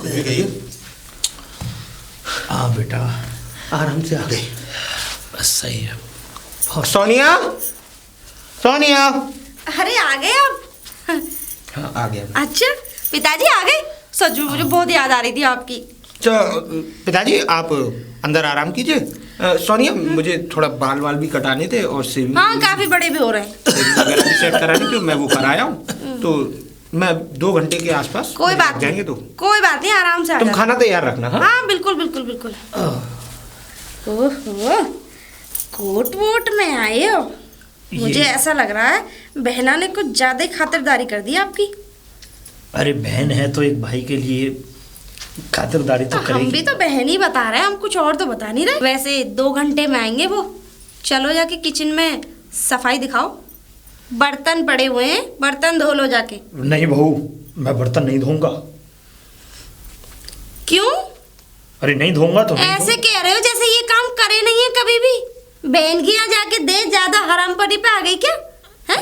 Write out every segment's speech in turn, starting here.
खुद भी गई। हाँ बेटा, आराम से आ गई। बस सही है। सोनिया, सोनिया। अरे आ गए आप? हाँ आ गया। अच्छा पिताजी आ गए? सच में मुझे बहुत याद आ रही थी आपकी। तो पिताजी आप अंदर आराम कीजिए। सोनिया मुझे थोड़ा बाल वाल भी कटाने थे और सेविंग हाँ काफी बड़े भी हो रहे हैं। वगैरह भी सेट कराने थे, मैं वो कराया हूँ। तो मैं 2 घंटे के आसपास कोई बात नहीं, जाएंगे तो कोई बात नहीं, आराम से आ तुम जाना। खाना तैयार रखना। हाँ हाँ बिल्कुल बिल्कुल बिल्कुल। ओहो, कोट वोट में आए हो? मुझे ऐसा लग रहा है बहना ने कुछ ज्यादा ही खातिरदारी कर दी आपकी। अरे बहन है तो एक भाई के लिए खातिरदारी तो हम करेगी। भी तो बहन ही बता रहे हैं, हम कुछ और तो बता नहीं रहे। वैसे 2 घंटे में आएंगे वो। चलो जाके किचन में सफाई दिखाओ। बर्तन पड़े हुए हैं, बर्तन धो लो जाके। नहीं बहू, मैं बर्तन नहीं धोऊंगा। क्यों? अरे नहीं धोऊंगा तो नहीं ऐसे कह रहे हो जैसे ये काम करे नहीं है कभी भी। बहन की यहाँ जाके दे ज्यादा हरामपरी पे आ गई क्या है?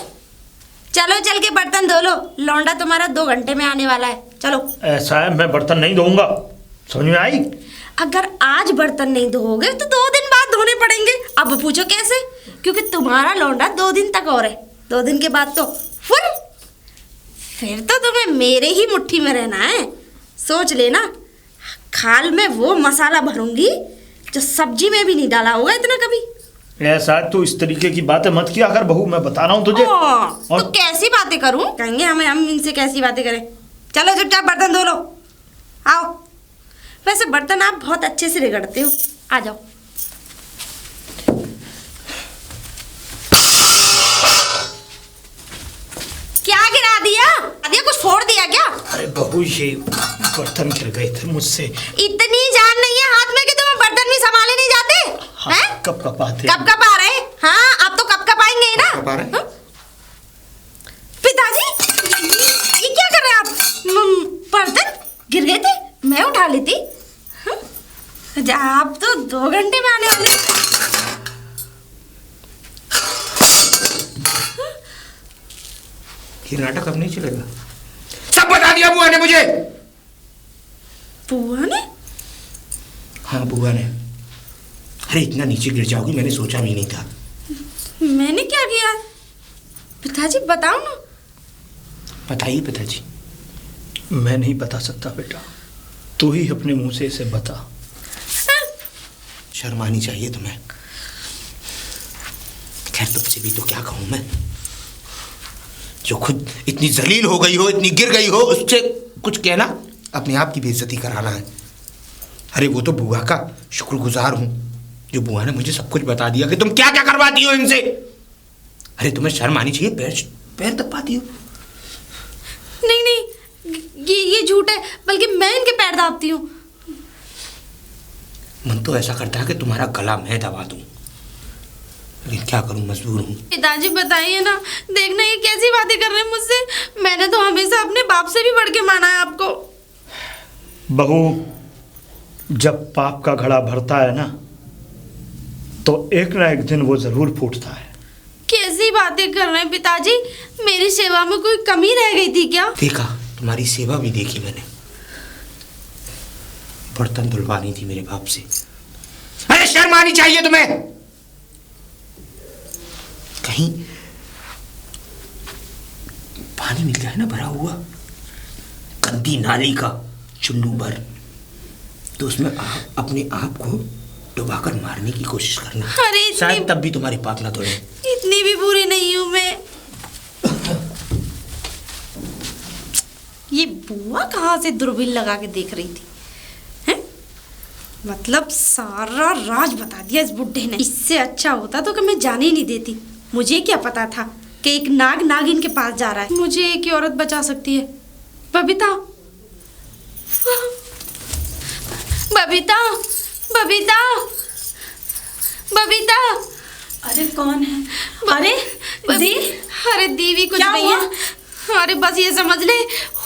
चलो चल के बर्तन धो लो, लौंडा तुम्हारा 2 घंटे में आने वाला है। चलो। ऐसा है, मैं बर्तन नहीं धोऊंगा। समझ में आई? अगर आज बर्तन नहीं धोओगे तो 2 दिन बाद धोने पड़ेंगे। अब पूछो कैसे? क्योंकि तुम्हारा लौंडा 2 दिन तक और है, 2 दिन के बाद तो फिर तो तुम्हें मेरे ही मुट्ठी में रहना है। सोच लेना, खाल में वो मसाला भरूंगी जो सब्जी में भी नहीं डाला होगा इतना कभी। ऐसा तो इस तरीके की बातें मत किया कर बहू, मैं बता रहा हूँ तुझे। तो कैसी बातें करूं? कहेंगे हम इनसे कैसी बातें करें। चलो चुपचाप बर्तन धो लो। आओ। वैसे बर्तन आप बहुत अच्छे से रगड़ते हो, आ जाओ। क्या गिरा दिया? कुछ फोड़ दिया क्या? अरे बहू ये बर्तन गिर गए थे मुझसे। इतनी जान नहीं है हाथ में कि तुम्हें बर्तन भी संभाले नहीं जाते? हाँ, हैं? कब कब आते? कब कब आ रहे? हाँ अब तो कब कब आएंगे ही ना। कब आ रहे? हाँ? पिताजी ये क्या कर रहे हैं आप? बर्तन गिर गए थे, मैं उठा लेती। हाँ? आप तो 2 घंटे में आने वाले। ये नाटक अब नहीं चलेगा। सब बता दिया बुआ ने मुझे। बुआ ने? हाँ बुआ ने। अरे इतना नीचे गिर जाओगी मैंने सोचा भी नहीं था। मैंने क्या किया? पिताजी बताओ ना। बताइए पिताजी। मैं नहीं बता सकता बेटा, तू ही अपने मुंह से इसे बता। शर्म आनी चाहिए तुम्हें। खैर तुमसे भी तो क्या कहूं मैं, जो खुद इतनी जलील हो गई हो, इतनी गिर गई हो, उससे कुछ कहना अपने आप की बेइज्जती कराना है। अरे वो तो बुआ का शुक्रगुजार हूं जो बुआ ने मुझे सब कुछ बता दिया कि तुम क्या क्या करवाती हो इनसे। अरे तुम्हें शर्म आनी चाहिए, पैर दबाती हो। नहीं नहीं, ये झूठ है, बल्कि मैं इनके पैर दाबती हूँ। मन तो ऐसा करता है कि तुम्हारा गला मैं दबा दूं, लेकिन क्या करूं, मजबूर हूं। पिताजी बताइए ना, देखना ये कैसी बातें कर रहे हैं मुझसे। मैंने तो हमेशा अपने बाप से भी बढ़ के माना है आपको। बहू जब पाप का घड़ा भरता है ना तो एक ना एक दिन वो जरूर फूटता है। कैसी बातें कर रहे हैं पिताजी? मेरी सेवा में कोई कमी रह गई थी क्या? देखा, तुम्हारी सेवा भी देखी मैंने। बर्तन धुलवानी थी मेरे बाप से। अरे शर्म आनी चाहिए तुम्हें। कहीं पानी मिल जाए ना भरा हुआ, गंदी नाली का चुल्लू भर, तो उसमें आप अपने आप को डुबाकर मारने की कोशिश करना। अरे शायद तब भी तुम्हारी पाप ना धुले। इतनी भी बुरी नहीं हूं मैं। ये बुआ कहाँ से दूरबीन लगा के देख रही थी? हैं? मतलब सारा राज बता दिया इस बुड्ढे ने। इससे अच्छा होता तो कि मैं जाने ही नहीं देती। मुझे क्या पता था कि एक नाग नागिन के पास जा रहा है। मुझे एक ही औरत बचा सकती है, बबीता। बबीता, बबीता, बबीता। अरे कौन है? अरे दी, अरे दीवी कुछ क्या नहीं हुआ? है। अरे बस ये समझ ले,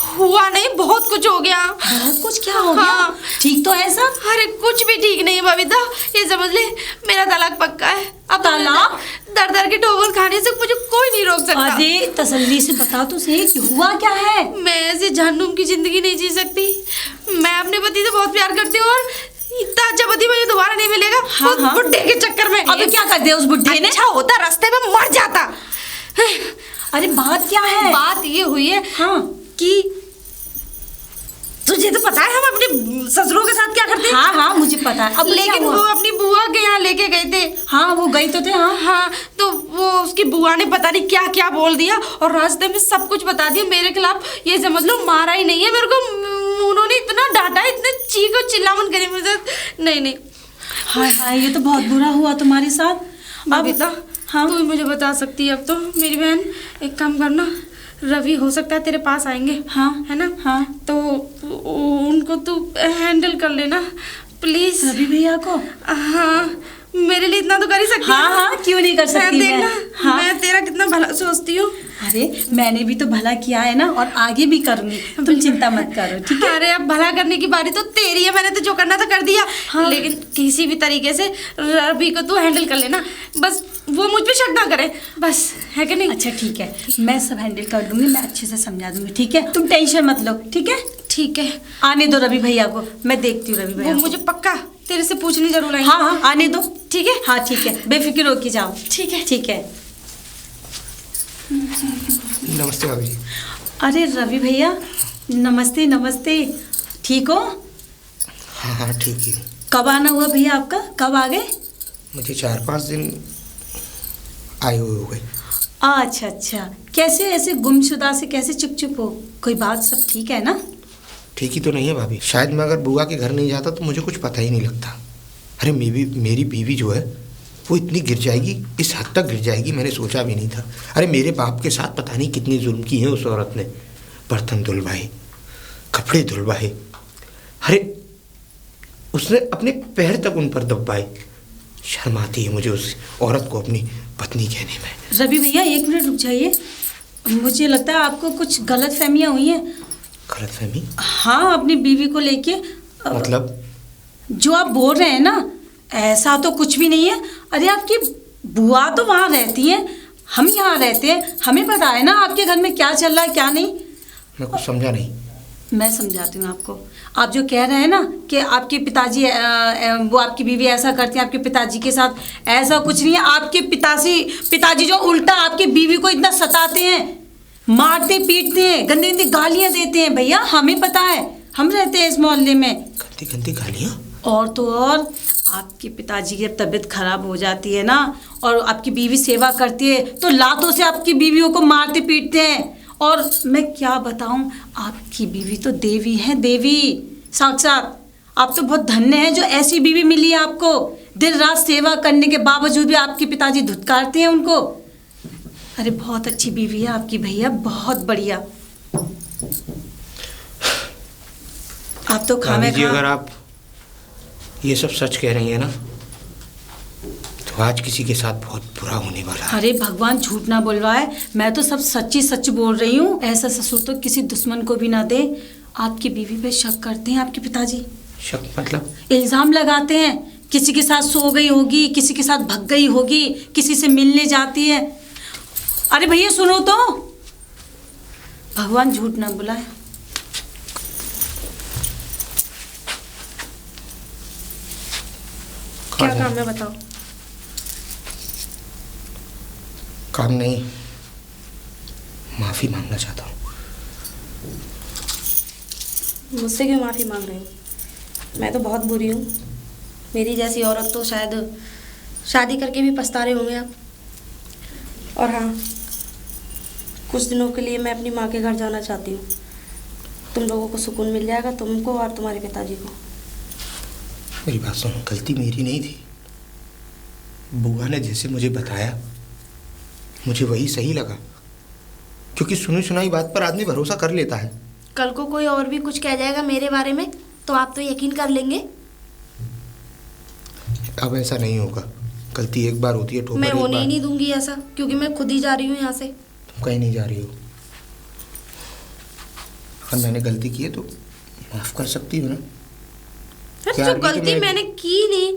हुआ नहीं, बहुत कुछ हो गया। बहुत कुछ क्या हो गया? हाँ। ठीक तो है सब? अरे कुछ भी ठीक नहीं है बबीता, ये समझ ले मेरा तलाक पक्का है। अब तलाक? दर दर के ठोकर खाने से मुझे कोई नहीं रोक सकता। अरे तसल्ली से बता तो सही कि हुआ क्या है? मैं ऐसे जहन्नुम की जिंदगी नहीं जी सकती। मैं अपने अपने पति से बहुत प्यार करती हूँ और इतना अच्छा पति मुझे दोबारा नहीं मिलेगा। हाँ, उस हाँ। बुड्ढे के चक्कर में। अब क्या कर दिया उस बुड्ढे ने? अच्छा होता रास्ते में मर जाता। अरे बात क्या है? बात ये हुई है हाँ कि तुझे तो पता है हम अपने ससुरों के साथ क्या करते हैं। हाँ हाँ मुझे पता है। अब लेकिन क्या हुआ? वो अपनी बुआ के यहाँ लेके गए थे। हाँ वो गई तो थे। हाँ हाँ तो वो उसकी बुआ ने पता नहीं क्या क्या बोल दिया और रास्ते में सब कुछ बता दिया मेरे खिलाफ। ये समझ लो मारा ही नहीं है मेरे को, उन्होंने इतना डांटा, इतने चीखो चिल्लावन करी मुझे। नहीं नहीं। हाय हाय, ये तो बहुत बुरा हुआ तुम्हारे साथ। अब बबीता, हाँ तू मुझे बता सकती है अब तो। मेरी बहन एक काम करना, रवि हो सकता है तेरे पास आएंगे। हाँ है ना? हाँ तो उनको तू हैंडल कर लेना प्लीज। रवि भैया को? हाँ मेरे लिए इतना तो कर ही सकती है। हाँ हाँ क्यों नहीं कर सकती देखना मैं। हाँ मैं तेरा कितना भला सोचती हूँ। अरे मैंने भी तो भला किया है ना, और आगे भी करूंगी, तुम चिंता मत करो ठीक है। अरे अब भला करने की बारी तो तेरी है, मैंने तो जो करना था कर दिया। हाँ। लेकिन किसी भी तरीके से रवि को तू हैंडल कर लेना, बस वो मुझ पे शक ना करे, बस है कि नहीं? अच्छा ठीक है, मैं सब हैंडल कर लूंगी, मैं अच्छे से समझा दूंगी ठीक है, तुम टेंशन मत लो ठीक है। ठीक है, आने दो रवि भैया को, मैं देखती हूँ रवि भैया वो को। मुझे पक्का तेरे से पूछने जरूर आएंगे। हाँ हाँ आने दो ठीक है। हाँ ठीक है, बेफिक्र होके जाओ। ठीक है। ठीक है। नमस्ते भाभी जी। अरे रवि भैया नमस्ते नमस्ते, ठीक हो? हाँ हाँ ठीक है। कब आना हुआ भैया आपका, कब आ गए? मुझे 4-5 दिन आए हुए हो गए। अच्छा अच्छा, कैसे ऐसे गुमशुदा से कैसे चुप चुप हो, कोई बात सब ठीक है ना? ठीक ही तो नहीं है भाभी, शायद मैं अगर बुआ के घर नहीं जाता तो मुझे कुछ पता ही नहीं लगता। अरे मेरी बीवी जो है वो इतनी गिर जाएगी, इस हद तक गिर जाएगी मैंने सोचा भी नहीं था। अरे मेरे बाप के साथ पता नहीं कितनी जुल्म की है उस औरत ने, बर्तन धुलवाए, कपड़े धुलवाए, अरे उसने अपने पैर तक उन पर दबाए। शर्म आती है मुझे उस औरत को अपनी पत्नी कहने में। रवि भैया 1 मिनट रुक जाइए, मुझे लगता है आपको कुछ गलत फहमियाँ हुई हैं। गलतफहमी? हाँ अपनी बीवी को लेके। मतलब? जो आप बोल रहे हैं ना ऐसा तो कुछ भी नहीं है। अरे आपकी बुआ तो वहाँ रहती हैं, हम यहाँ रहते हैं, हमें पता है ना आपके घर में क्या चल रहा है क्या नहीं। मैं कुछ समझा नहीं। मैं समझाती हूँ आपको। आप जो कह रहे हैं ना कि आपके पिताजी वो आपकी बीवी ऐसा करती है आपके पिताजी के साथ, ऐसा कुछ नहीं है। आपके पिताजी जो उल्टा आपकी बीवी को इतना सताते हैं, मारते पीटते हैं, गंदी गंदी गालियाँ देते हैं। भैया हमें पता है, हम रहते हैं इस मोहल्ले में। गंदी गंदी गालियाँ? और तो और आपके पिताजी की तबीयत खराब हो जाती है ना और आपकी बीवी सेवा करती है तो लातों से आपकी बीवियों को मारते पीटते हैं। और मैं क्या बताऊं, आपकी बीवी तो देवी है, देवी साक्षात। आप तो बहुत धन्य हैं जो ऐसी बीवी मिली है आपको। दिन रात सेवा करने के बावजूद भी आपके पिताजी धुतकारते हैं उनको। अरे बहुत अच्छी बीवी है आपकी भैया, बहुत बढ़िया। आप तो खामे जी अगर आप ये सब सच कह रही हैं ना तो आज किसी के साथ बहुत बुरा होने वाला है। अरे भगवान झूठ ना बोलवाए, मैं तो सब सच्ची सच बोल रही हूँ। ऐसा ससुर तो किसी दुश्मन को भी ना दे। आपकी बीवी पे शक करते हैं आपके पिताजी। शक मतलब? इल्जाम लगाते हैं, किसी के साथ सो गई होगी, किसी के साथ भग गई होगी, किसी से मिलने जाती है। अरे भैया सुनो तो, भगवान झूठ ना बुलाए। क्या काम है बताओ? काम नहीं, माफी मांगना चाहता हूँ। मुझसे क्यों माफ़ी मांग रहे हो? मैं तो बहुत बुरी हूँ। मेरी जैसी औरत तो शायद शादी करके भी पछता रहे होंगे आप। और हाँ, कुछ दिनों के लिए मैं अपनी माँ के घर जाना चाहती हूँ। तुम लोगों को सुकून मिल जाएगा, तुमको और तुम्हारे पिताजी को। मेरी बात सुनो, गलती मेरी नहीं थी। बुआ ने जैसे मुझे बताया मुझे वही सही लगा, क्योंकि सुनी सुनाई बात पर आदमी भरोसा कर लेता है। कल को कोई और भी कुछ कह जाएगा मेरे बारे में तो आप तो यकीन कर लेंगे। अब ऐसा नहीं होगा। गलती एक बार होती है, ठोकर मैं एक होने ही बार। नहीं दूंगी ऐसा, क्योंकि मैं खुद ही जा रही हूँ यहाँ से। तुम कहीं नहीं जा रही हो। अगर मैंने गलती की है तो माफ कर सकती हो ना। अरे प्यार जो भी तो गलती मैं- मैंने की नहीं,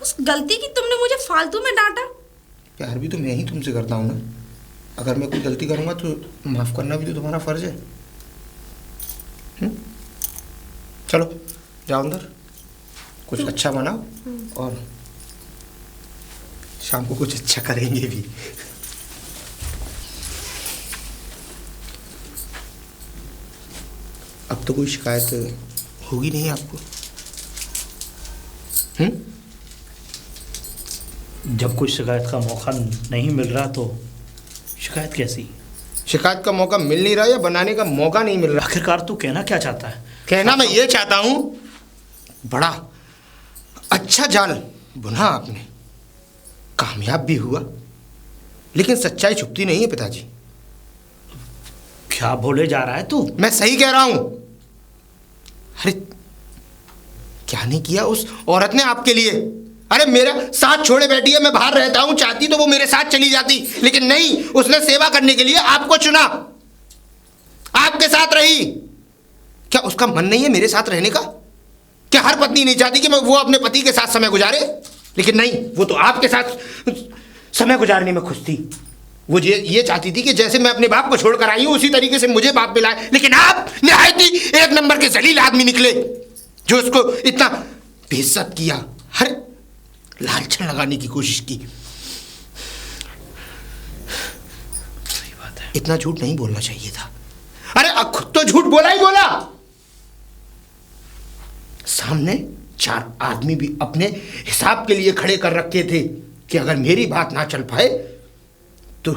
उस गलती की तुमने मुझे फालतू में डांटा। प्यार भी तो मैं ही तुमसे करता हूँ ना। अगर मैं कोई गलती करूँगा तो माफ करना भी तो तुम्हारा फर्ज है। चलो जाओ अंदर, कुछ अच्छा बनाओ और शाम को कुछ अच्छा करेंगे भी। अब तो कोई शिकायत होगी नहीं आपको? जब कोई शिकायत का मौका नहीं मिल रहा तो शिकायत कैसी? शिकायत का मौका मिल नहीं रहा या बनाने का मौका नहीं मिल रहा? आखिरकार तू कहना क्या चाहता है? कहना मैं ये चाहता हूं, बड़ा अच्छा जाल बुना आपने, कामयाब भी हुआ, लेकिन सच्चाई छुपती नहीं है पिताजी। क्या बोले जा रहा है तू? मैं सही कह रहा हूं। अरे क्या नहीं किया उस औरत ने आपके लिए? अरे मेरा साथ छोड़े बैठी है, मैं बाहर रहता हूं, चाहती तो वो मेरे साथ चली जाती, लेकिन नहीं, उसने सेवा करने के लिए आपको चुना, आपके साथ रही। क्या उसका मन नहीं है मेरे साथ रहने का? क्या हर पत्नी नहीं चाहती कि मैं वो अपने पति के साथ समय गुजारे? लेकिन नहीं, वो तो आपके साथ समय गुजारने में खुश थी। वो ये चाहती थी कि जैसे मैं अपने बाप को छोड़कर आई हूं उसी तरीके से मुझे बाप मिलाए, लेकिन आप निहायत ही एक नंबर के जलील आदमी निकले जो उसको इतना बेइज्जत किया, हर लालचन लगाने की कोशिश की। सही बात है। इतना झूठ नहीं बोलना चाहिए था। अरे खुद तो झूठ बोला ही बोला, सामने 4 आदमी भी अपने हिसाब के लिए खड़े कर रखे थे कि अगर मेरी बात ना चल पाए तो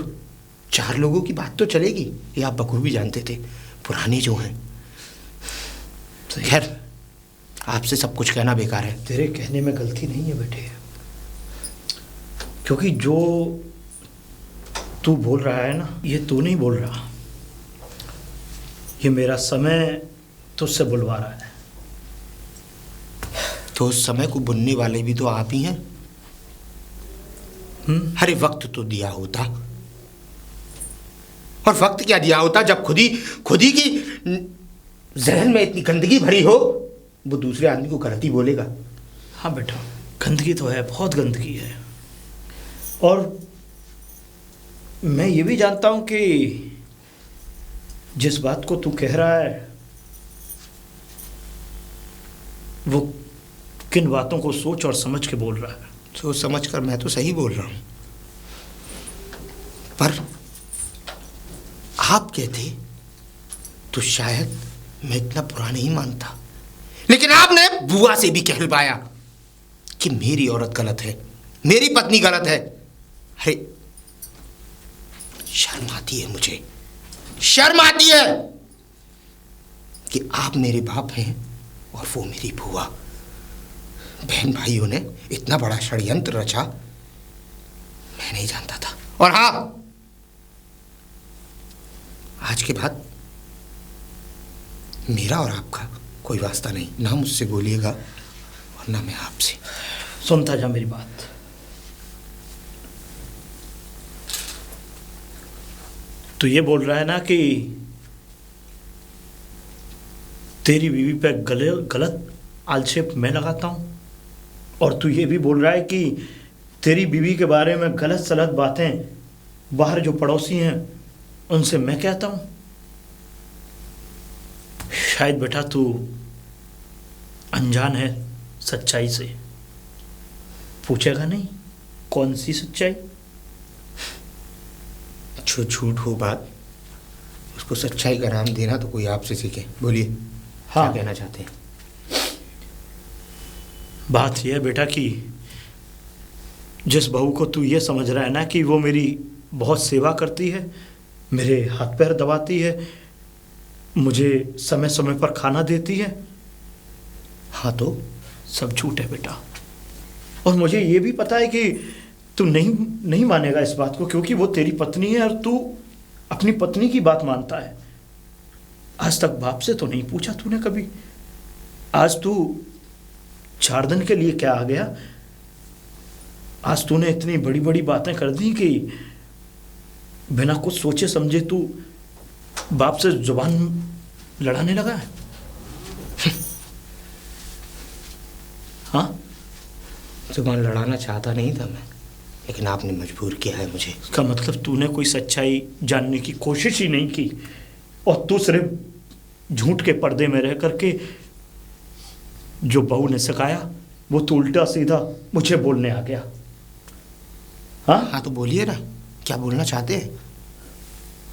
4 लोगों की बात तो चलेगी। ये आप बखूबी जानते थे, पुराने जो हैं। खैर, आपसे सब कुछ कहना बेकार है। तेरे कहने में गलती नहीं है बेटे, क्योंकि जो तू बोल रहा है ना, ये तू नहीं बोल रहा, ये मेरा समय तुझसे बुलवा रहा है। तो उस समय को बुनने वाले भी तो आप ही हैं। हर वक्त तो दिया होता, और वक्त क्या दिया होता जब खुद ही की जहन में इतनी गंदगी भरी हो, वो दूसरे आदमी को गलती बोलेगा। हाँ बेटा, गंदगी तो है, बहुत गंदगी है। और मैं ये भी जानता हूं कि जिस बात को तू कह रहा है वो किन बातों को सोच और समझ के बोल रहा है। सोच समझ कर मैं तो सही बोल रहा हूं, पर आप कहते तो शायद मैं इतना बुरा नहीं मानता, लेकिन आपने बुआ से भी कहलवाया कि मेरी औरत गलत है, मेरी पत्नी गलत है। अरे शर्म आती है मुझे, शर्म आती है कि आप मेरे बाप हैं और वो मेरी बुआ। बहन भाइयों ने इतना बड़ा षड्यंत्र रचा, मैं नहीं जानता था। और हाँ, आज के बाद मेरा और आपका कोई वास्ता नहीं, ना मुझसे बोलिएगा और ना मैं आपसे। सुनता जा मेरी बात। तू ये बोल रहा है ना कि तेरी बीवी पे गलत आक्षेप मैं लगाता हूं, और तू ये भी बोल रहा है कि तेरी बीवी के बारे में गलत सलत बातें बाहर जो पड़ोसी हैं उनसे मैं कहता हूं। शायद बेटा तू अनजान है सच्चाई से। पूछेगा नहीं कौन सी सच्चाई? जो झूठ हो बात, उसको सच्चाई का नाम देना तो कोई आपसे सीखे। बोलिए, हाँ, क्या कहना चाहते हैं? बात यह है बेटा कि जिस बहू को तू ये समझ रहा है ना कि वो मेरी बहुत सेवा करती है, मेरे हाथ पैर दबाती है, मुझे समय समय पर खाना देती है, हाँ तो सब झूठ है बेटा। और मुझे ये भी पता है कि तू नहीं मानेगा इस बात को, क्योंकि वो तेरी पत्नी है और तू अपनी पत्नी की बात मानता है। आज तक बाप से तो नहीं पूछा तूने कभी, आज तू 4 दिन के लिए क्या आ गया? आज तूने इतनी बड़ी बड़ी बातें कर दी कि बिना कुछ सोचे समझे तू बाप से जुबान लड़ाने लगा है। हाँ, जुबान लड़ाना चाहता नहीं था मैं, लेकिन आपने मजबूर किया है मुझे। इसका मतलब तूने कोई सच्चाई जानने की कोशिश ही नहीं की, और तू सिर्फ झूठ के पर्दे में रह करके जो बहू ने सिखाया वो तो उल्टा सीधा मुझे बोलने आ गया। हाँ हाँ तो बोलिए ना, क्या बोलना चाहते हैं?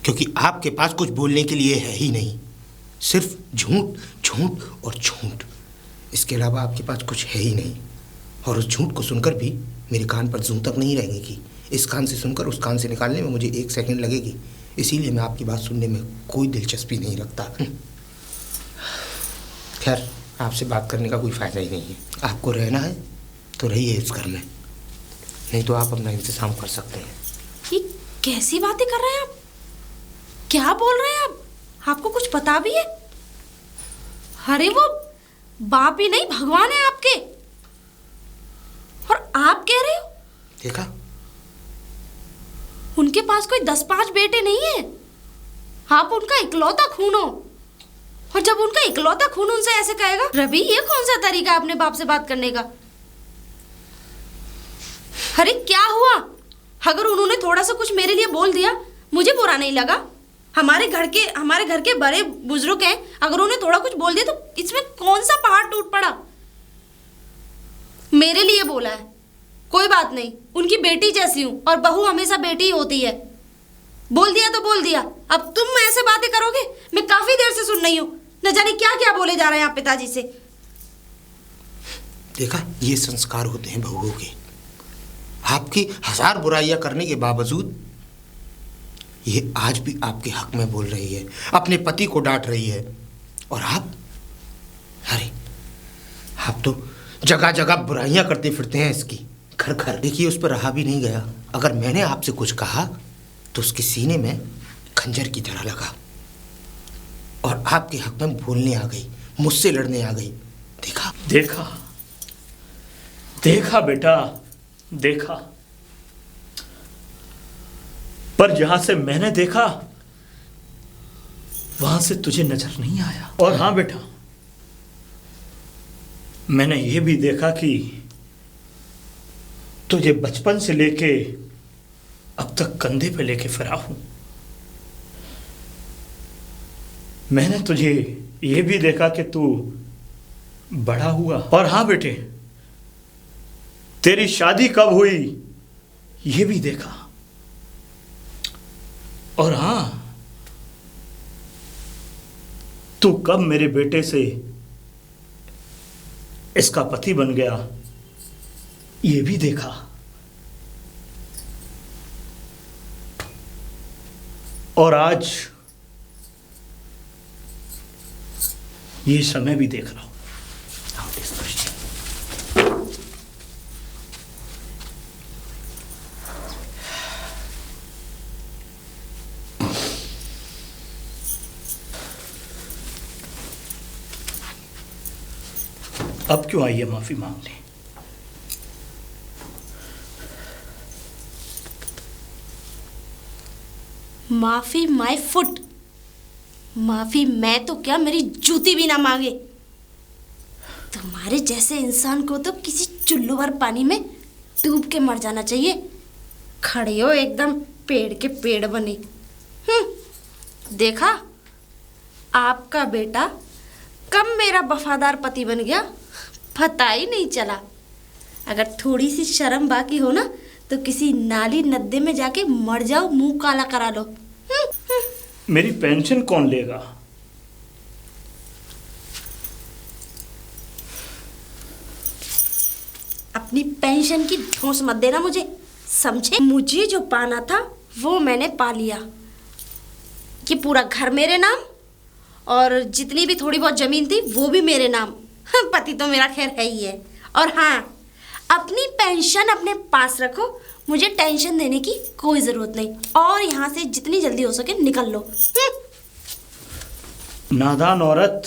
क्योंकि आपके पास कुछ बोलने के लिए है ही नहीं, सिर्फ झूठ झूठ और झूठ। इसके अलावा आपके पास कुछ है ही नहीं। और उस झूठ को सुनकर भी मेरे कान पर जूं तक नहीं रहेगी। इस कान से सुनकर उस कान से निकालने में मुझे 1 सेकंड लगेगी। इसीलिए मैं आपकी बात सुनने में कोई दिलचस्पी नहीं रखता। खैर, आपसे बात करने का कोई फ़ायदा ही नहीं है। आपको रहना है तो रहिए इस घर में, नहीं तो आप अपना इंतज़ाम कर सकते हैं। ये कैसी बातें कर रहे हैं आप? क्या बोल रहे हैं आप? आपको कुछ पता भी है? अरे वो बाप ही नहीं भगवान है आपके, और आप कह रहे हो देखा, उनके पास कोई 10-5 बेटे नहीं है। आप उनका इकलौता खून हो, और जब उनका इकलौता खून उनसे ऐसे कहेगा, रवि ये कौन सा तरीका है अपने बाप से बात करने का? अरे क्या हुआ? अगर उन्होंने थोड़ा सा कुछ मेरे लिए बोल दिया, मुझे बुरा नहीं लगा। हमारे घर के बड़े बुजुर्ग हैं, अगर उन्हें थोड़ा कुछ बोल दिया तो इसमें कौन सा पहाड़ टूट पड़ा? मेरे लिए बोला है, कोई बात नहीं, उनकी बेटी जैसी हूं, और बहू हमेशा बेटी ही होती है। बोल दिया तो बोल दिया। अब तुम ऐसे बातें करोगे, मैं काफी देर से सुन रही हूं, न जाने क्या क्या बोले जा रहे हैं आप पिताजी से। देखा, ये संस्कार होते हैं बहुओं के। आपकी 1000 बुराइयां करने के बावजूद ये आज भी आपके हक में बोल रही है, अपने पति को डांट रही है। और आप, अरे आप तो जगह जगह बुराइयां करते फिरते हैं इसकी, घर घर। देखिए, उस पर रहा भी नहीं गया। अगर मैंने आपसे कुछ कहा तो उसके सीने में खंजर की तरह लगा, और आपके हक में बोलने आ गई, मुझसे लड़ने आ गई। देखा देखा देखा बेटा, देखा। पर जहां से मैंने देखा वहां से तुझे नजर नहीं आया। और हाँ बेटा, मैंने ये भी देखा कि तुझे बचपन से लेके अब तक कंधे पे लेके फिरा हूं। मैंने तुझे ये भी देखा कि तू बड़ा हुआ। और हाँ बेटे, तेरी शादी कब हुई ये भी देखा। और हाँ, तू कब मेरे बेटे से इसका पति बन गया ये भी देखा। और आज ये समय भी देख रहा हूं। अब क्यों आई है माफी मांगने? माफी माय फुट। माफी मैं तो क्या, मेरी जूती भी ना मांगे। तुम्हारे जैसे इंसान को तो किसी चुल्लू भर पानी में डूब के मर जाना चाहिए। खड़े हो एकदम पेड़ के पेड़ बने। देखा, आपका बेटा कब मेरा वफादार पति बन गया पता ही नहीं चला। अगर थोड़ी सी शर्म बाकी हो ना तो किसी नाली नद्दे में जाके मर जाओ, मुंह काला करा लो। मेरी पेंशन कौन लेगा? अपनी पेंशन की ठोस मत देना मुझे, समझे? मुझे जो पाना था वो मैंने पा लिया। ये पूरा घर मेरे नाम, और जितनी भी थोड़ी बहुत जमीन थी वो भी मेरे नाम। पति तो मेरा खैर है ही है। और हाँ, अपनी पेंशन अपने पास रखो, मुझे टेंशन देने की कोई जरूरत नहीं। और यहाँ से जितनी जल्दी हो सके निकल लो। नादान औरत,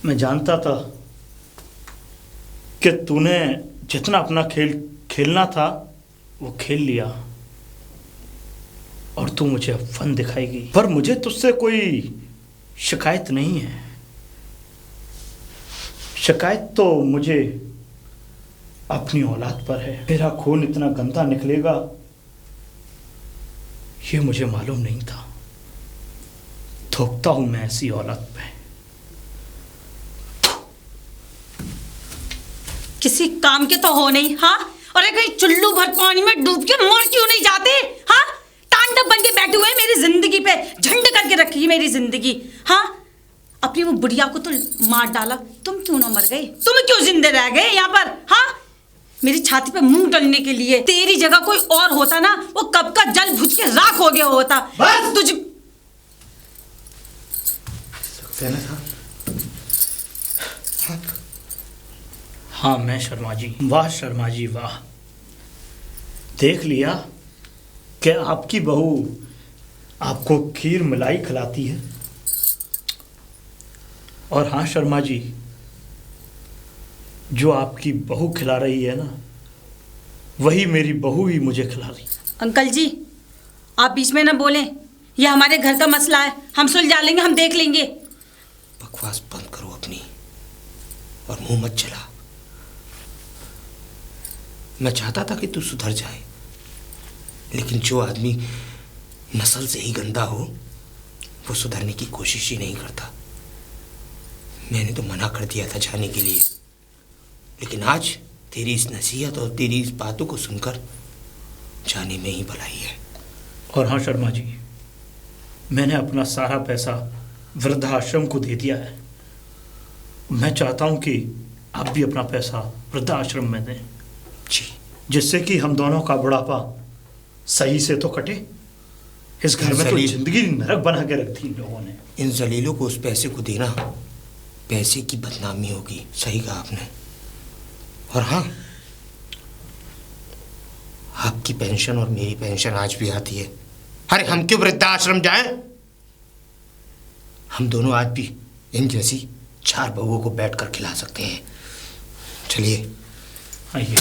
मैं जानता था कि तूने जितना अपना खेल खेलना था वो खेल लिया, और तू मुझे अब फन दिखाएगी। पर मुझे तुझसे कोई शिकायत नहीं है। शिकायत तो मुझे अपनी औलाद पर है। मेरा खून इतना गंदा निकलेगा ये मुझे मालूम नहीं था। थोपता हूं मैं ऐसी औलाद पे। किसी काम के तो हो नहीं, हाँ? और एक कहीं चुल्लू भर पानी में डूब के मर क्यों नहीं जाते, हाँ? तांडव बन के बैठे हुए हैं मेरी जिंदगी पे, झंड करके रखी है मेरी जिंदगी, हाँ? अपनी वो बुढ़िया को तो मार डाला, तुम क्यों ना मर गए? तुम क्यों जिंदे रह गए यहाँ पर, हाँ? मेरी छाती पे मुंह डालने के लिए। तेरी जगह कोई और होता ना, वो कब का जल भुज के राख हो गया होता। बस! तुझ सक्सेना साहब, हाँ मैं शर्मा जी, वाह शर्मा जी वाह। देख लिया कि आपकी बहू आपको खीर मलाई खिलाती है। और हाँ शर्मा जी, जो आपकी बहू खिला रही है ना, वही मेरी बहू भी मुझे खिला रही। अंकल जी, आप बीच में ना बोलें, ये हमारे घर का मसला है, हम सुलझा लेंगे, हम देख लेंगे। बकवास बंद करो अपनी और मुंह मत चला। मैं चाहता था कि तू सुधर जाए, लेकिन जो आदमी नस्ल से ही गंदा हो वो सुधरने की कोशिश ही नहीं करता। मैंने तो मना कर दिया था जाने के लिए, लेकिन आज तेरी इस नसीहत और तेरी इस बातों को सुनकर जाने में ही भलाई है। और हाँ शर्मा जी, मैंने अपना सारा पैसा वृद्धाश्रम को दे दिया है। मैं चाहता हूँ कि आप भी अपना पैसा वृद्धाश्रम में दें, जी, जिससे कि हम दोनों का बुढ़ापा सही से तो कटे। इस घर में तो जिंदगी नरक बना के रख दी इन लोगों ने। इन जलीलों को उस पैसे को देना पैसे की बदनामी होगी। सही कहा आपने। और हाँ, आपकी पेंशन और मेरी पेंशन आज भी आती है। अरे हम क्यों वृद्धाश्रम जाएं? हम दोनों आज भी इन जैसी 4 बहुओं को बैठकर खिला सकते हैं। चलिए आइए।